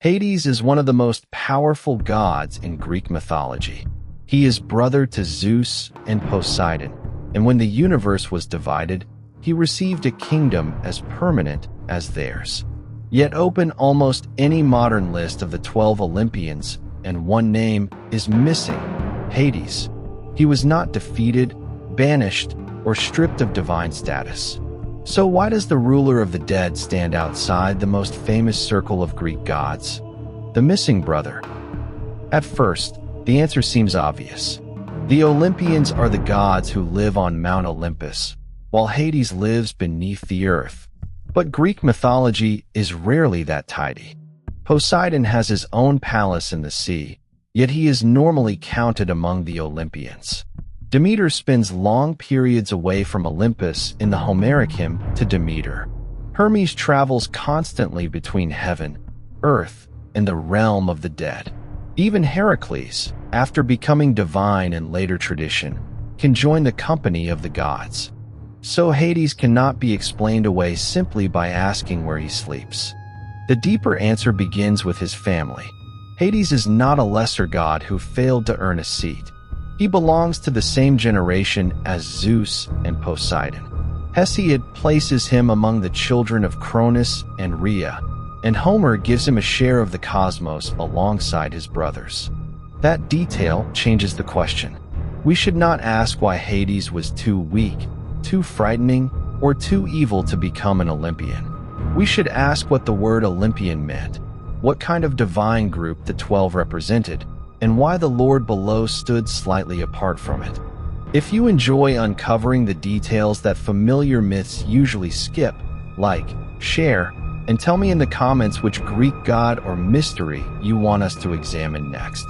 Hades is one of the most powerful gods in Greek mythology. He is brother to Zeus and Poseidon, and when the universe was divided, he received a kingdom as permanent as theirs. Yet open almost any modern list of the 12 Olympians, and one name is missing: Hades. He was not defeated, banished, or stripped of divine status. So why does the ruler of the dead stand outside the most famous circle of Greek gods? The missing brother. At first, the answer seems obvious. The Olympians are the gods who live on Mount Olympus, while Hades lives beneath the earth. But Greek mythology is rarely that tidy. Poseidon has his own palace in the sea, yet he is normally counted among the Olympians. Demeter spends long periods away from Olympus in the Homeric hymn to Demeter. Hermes travels constantly between heaven, earth, and the realm of the dead. Even Heracles, after becoming divine in later tradition, can join the company of the gods. So Hades cannot be explained away simply by asking where he sleeps. The deeper answer begins with his family. Hades is not a lesser god who failed to earn a seat. He belongs to the same generation as Zeus and Poseidon. Hesiod places him among the children of Cronus and Rhea, and Homer gives him a share of the cosmos alongside his brothers. That detail changes the question. We should not ask why Hades was too weak, too frightening, or too evil to become an Olympian. We should ask what the word Olympian meant, what kind of divine group the 12 represented, and why the Lord below stood slightly apart from it. If you enjoy uncovering the details that familiar myths usually skip, like, share, and tell me in the comments which Greek god or mystery you want us to examine next.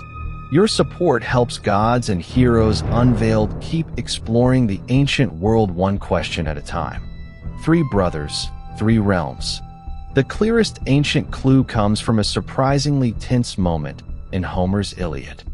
Your support helps Gods and Heroes Unveiled keep exploring the ancient world one question at a time. 3 brothers, 3 realms. The clearest ancient clue comes from a surprisingly tense moment in Homer's Iliad.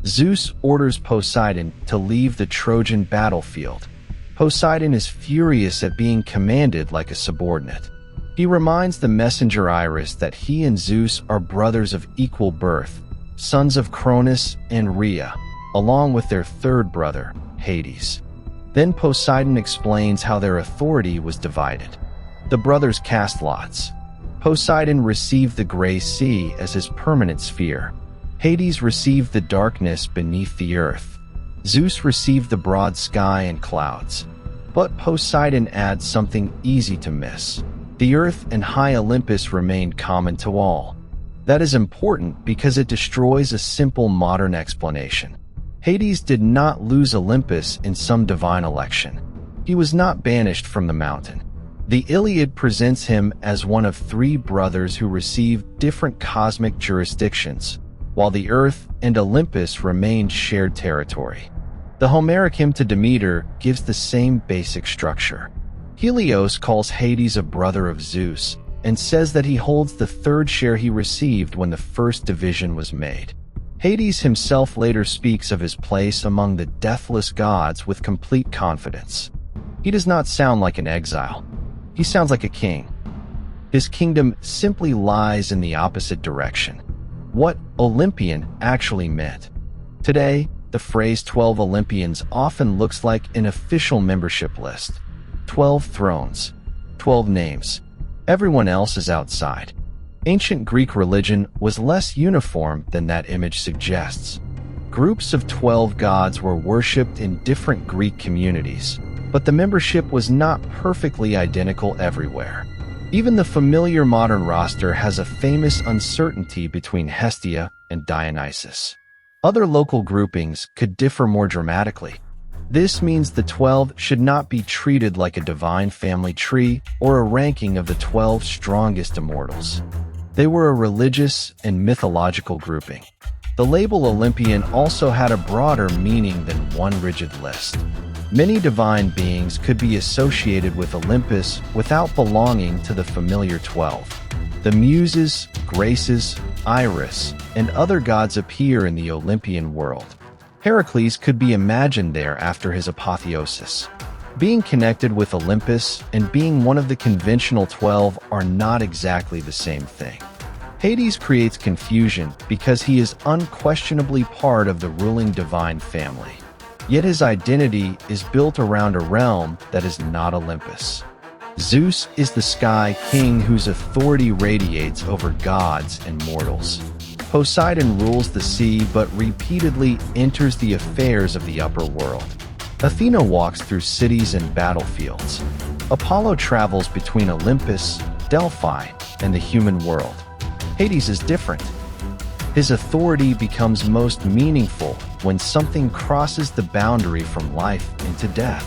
Zeus orders Poseidon to leave the Trojan battlefield. Poseidon is furious at being commanded like a subordinate. He reminds the messenger Iris that he and Zeus are brothers of equal birth, sons of Cronus and Rhea, along with their third brother, Hades. Then Poseidon explains how their authority was divided. The brothers cast lots. Poseidon received the gray sea as his permanent sphere. Hades received the darkness beneath the earth. Zeus received the broad sky and clouds. But Poseidon adds something easy to miss. The earth and high Olympus remained common to all. That is important because it destroys a simple modern explanation. Hades did not lose Olympus in some divine election. He was not banished from the mountain. The Iliad presents him as one of 3 brothers who received different cosmic jurisdictions, while the earth and Olympus remained shared territory. The Homeric hymn to Demeter gives the same basic structure. Helios calls Hades a brother of Zeus and says that he holds the 3rd share he received when the 1st division was made. Hades himself later speaks of his place among the deathless gods with complete confidence. He does not sound like an exile. He sounds like a king. His kingdom simply lies in the opposite direction. What Olympian actually meant. Today, the phrase 12 Olympians often looks like an official membership list. 12 thrones, 12 names. Everyone else is outside. Ancient Greek religion was less uniform than that image suggests. Groups of 12 gods were worshipped in different Greek communities, but the membership was not perfectly identical everywhere. Even the familiar modern roster has a famous uncertainty between Hestia and Dionysus. Other local groupings could differ more dramatically. This means the 12 should not be treated like a divine family tree or a ranking of the 12 strongest immortals. They were a religious and mythological grouping. The label Olympian also had a broader meaning than one rigid list. Many divine beings could be associated with Olympus without belonging to the familiar 12. The Muses, Graces, Iris, and other gods appear in the Olympian world. Heracles could be imagined there after his apotheosis. Being connected with Olympus and being one of the conventional 12 are not exactly the same thing. Hades creates confusion because he is unquestionably part of the ruling divine family. Yet his identity is built around a realm that is not Olympus. Zeus is the sky king whose authority radiates over gods and mortals. Poseidon rules the sea but repeatedly enters the affairs of the upper world. Athena walks through cities and battlefields. Apollo travels between Olympus, Delphi, and the human world. Hades is different. His authority becomes most meaningful when something crosses the boundary from life into death.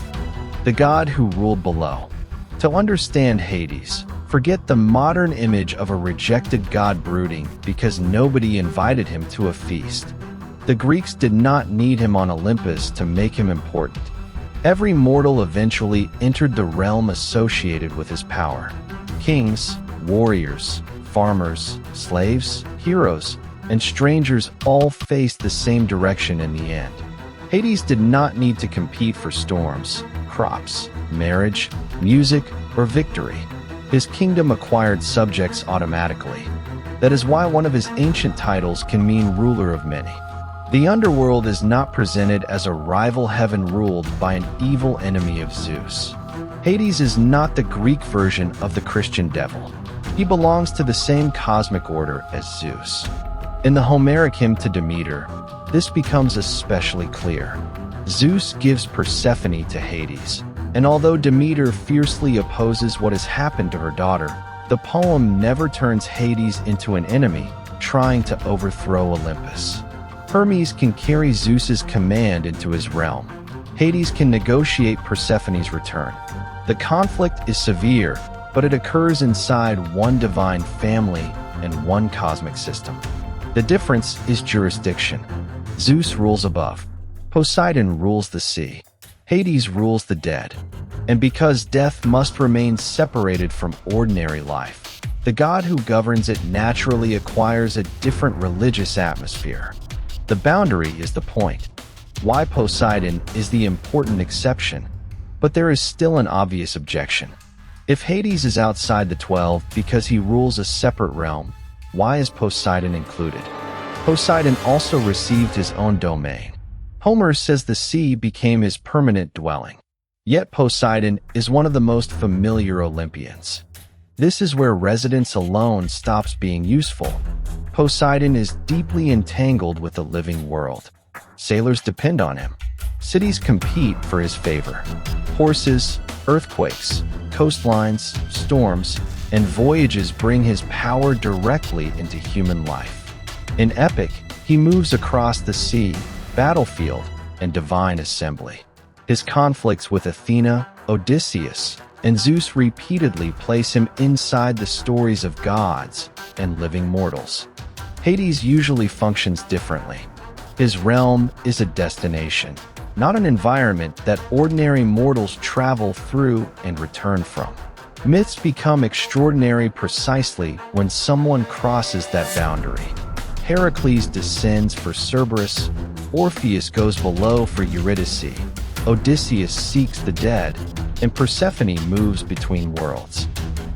The god who ruled below. To understand Hades, forget the modern image of a rejected god brooding because nobody invited him to a feast. The Greeks did not need him on Olympus to make him important. Every mortal eventually entered the realm associated with his power. Kings, warriors, farmers, slaves, heroes, and strangers all faced the same direction in the end. Hades did not need to compete for storms, crops, marriage, music, or victory. His kingdom acquired subjects automatically. That is why one of his ancient titles can mean ruler of many. The Underworld is not presented as a rival heaven ruled by an evil enemy of Zeus. Hades is not the Greek version of the Christian devil. He belongs to the same cosmic order as Zeus. In the Homeric hymn to Demeter, this becomes especially clear. Zeus gives Persephone to Hades, and although Demeter fiercely opposes what has happened to her daughter, the poem never turns Hades into an enemy trying to overthrow Olympus. Hermes can carry Zeus's command into his realm. Hades can negotiate Persephone's return. The conflict is severe, but it occurs inside one divine family and one cosmic system. The difference is jurisdiction. Zeus rules above. Poseidon rules the sea. Hades rules the dead. And because death must remain separated from ordinary life, the god who governs it naturally acquires a different religious atmosphere. The boundary is the point. Why Poseidon is the important exception, but there is still an obvious objection. If Hades is outside the 12 because he rules a separate realm, why is Poseidon included? Poseidon also received his own domain. Homer says the sea became his permanent dwelling. Yet Poseidon is one of the most familiar Olympians. This is where residence alone stops being useful. Poseidon is deeply entangled with the living world. Sailors depend on him. Cities compete for his favor. Horses, earthquakes, coastlines, storms, and voyages bring his power directly into human life. In epic, he moves across the sea, battlefield, and divine assembly. His conflicts with Athena, Odysseus, and Zeus repeatedly place him inside the stories of gods and living mortals. Hades usually functions differently. His realm is a destination, not an environment that ordinary mortals travel through and return from. Myths become extraordinary precisely when someone crosses that boundary. Heracles descends for Cerberus, Orpheus goes below for Eurydice, Odysseus seeks the dead, and Persephone moves between worlds.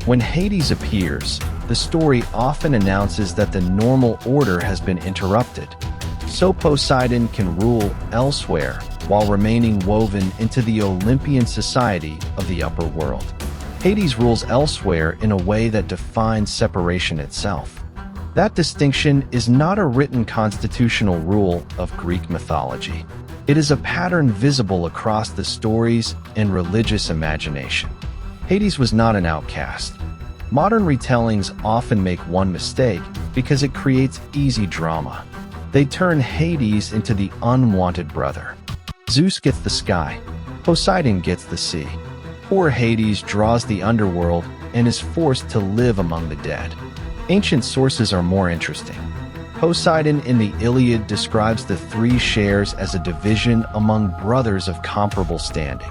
When Hades appears, the story often announces that the normal order has been interrupted. So Poseidon can rule elsewhere while remaining woven into the Olympian society of the upper world. Hades rules elsewhere in a way that defines separation itself. That distinction is not a written constitutional rule of Greek mythology. It is a pattern visible across the stories and religious imagination. Hades was not an outcast. Modern retellings often make one mistake because it creates easy drama. They turn Hades into the unwanted brother. Zeus gets the sky, Poseidon gets the sea. Poor Hades draws the underworld and is forced to live among the dead. Ancient sources are more interesting. Poseidon in the Iliad describes the three shares as a division among brothers of comparable standing.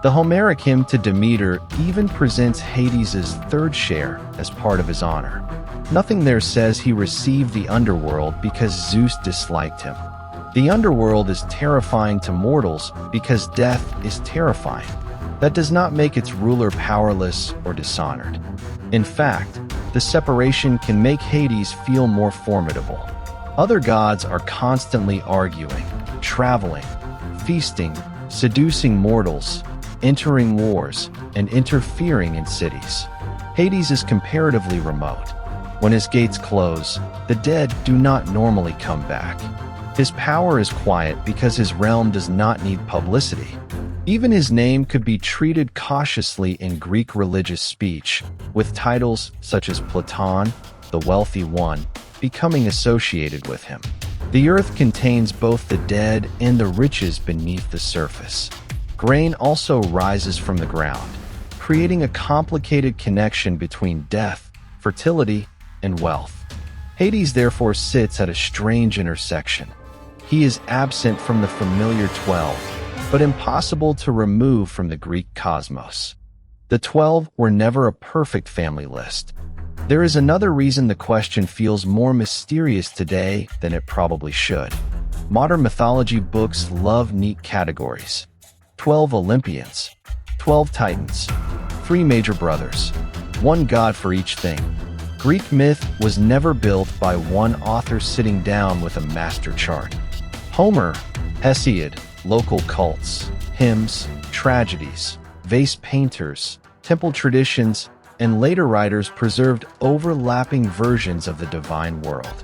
The Homeric hymn to Demeter even presents Hades' third share as part of his honor. Nothing there says he received the underworld because Zeus disliked him. The underworld is terrifying to mortals because death is terrifying. That does not make its ruler powerless or dishonored. In fact, The separation can make Hades feel more formidable. Other gods are constantly arguing, traveling, feasting, seducing mortals, entering wars, and interfering in cities. Hades is comparatively remote. When his gates close, the dead do not normally come back. His power is quiet because his realm does not need publicity. Even his name could be treated cautiously in Greek religious speech, with titles such as Platon, the Wealthy One, becoming associated with him. The earth contains both the dead and the riches beneath the surface. Grain also rises from the ground, creating a complicated connection between death, fertility, and wealth. Hades therefore sits at a strange intersection. He is absent from the familiar 12, but impossible to remove from the Greek cosmos. The 12 were never a perfect family list. There is another reason the question feels more mysterious today than it probably should. Modern mythology books love neat categories. 12 Olympians, 12 Titans, 3 major brothers, 1 god for each thing. Greek myth was never built by one author sitting down with a master chart. Homer, Hesiod, local cults, hymns, tragedies, vase painters, temple traditions, and later writers preserved overlapping versions of the divine world.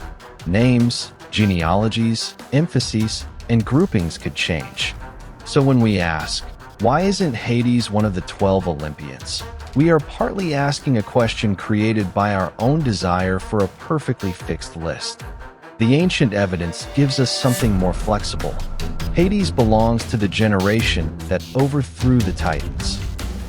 Names, genealogies, emphases, and groupings could change. So when we ask, why isn't Hades one of the 12 Olympians? We are partly asking a question created by our own desire for a perfectly fixed list. The ancient evidence gives us something more flexible. Hades belongs to the generation that overthrew the Titans.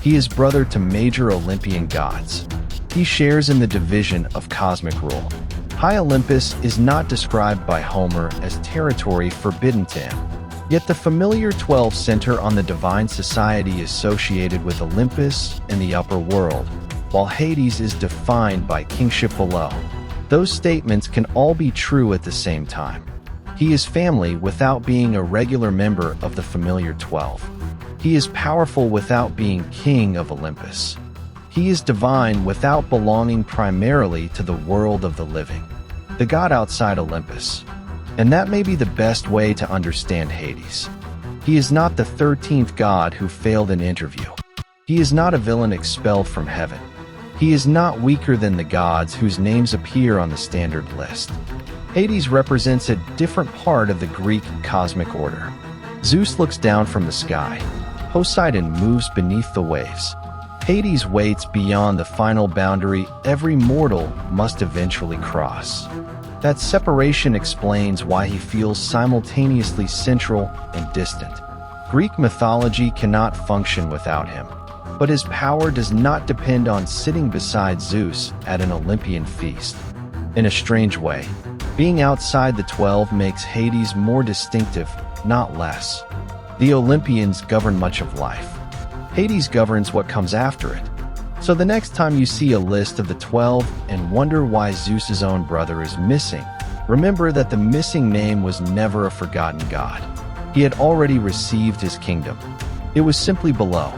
He is brother to major Olympian gods. He shares in the division of cosmic rule. High Olympus is not described by Homer as territory forbidden to him. Yet the familiar 12 center on the divine society associated with Olympus and the upper world, while Hades is defined by kingship below. Those statements can all be true at the same time. He is family without being a regular member of the familiar 12. He is powerful without being king of Olympus. He is divine without belonging primarily to the world of the living, the God outside Olympus. And that may be the best way to understand Hades. He is not the 13th god who failed an interview. He is not a villain expelled from heaven. He is not weaker than the gods whose names appear on the standard list. Hades represents a different part of the Greek cosmic order. Zeus looks down from the sky. Poseidon moves beneath the waves. Hades waits beyond the final boundary every mortal must eventually cross. That separation explains why he feels simultaneously central and distant. Greek mythology cannot function without him, but his power does not depend on sitting beside Zeus at an Olympian feast. In a strange way, being outside the 12 makes Hades more distinctive, not less. The Olympians govern much of life. Hades governs what comes after it. So the next time you see a list of the 12 and wonder why Zeus's own brother is missing, remember that the missing name was never a forgotten god. He had already received his kingdom. It was simply below.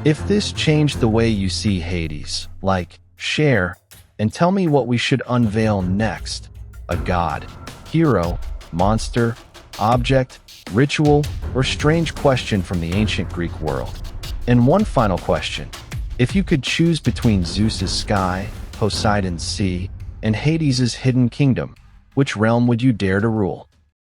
If this changed the way you see Hades, like, share, and tell me what we should unveil next. A god, hero, monster, object, ritual, or strange question from the ancient Greek world. And one final question. If you could choose between Zeus's sky, Poseidon's sea, and Hades's hidden kingdom, which realm would you dare to rule?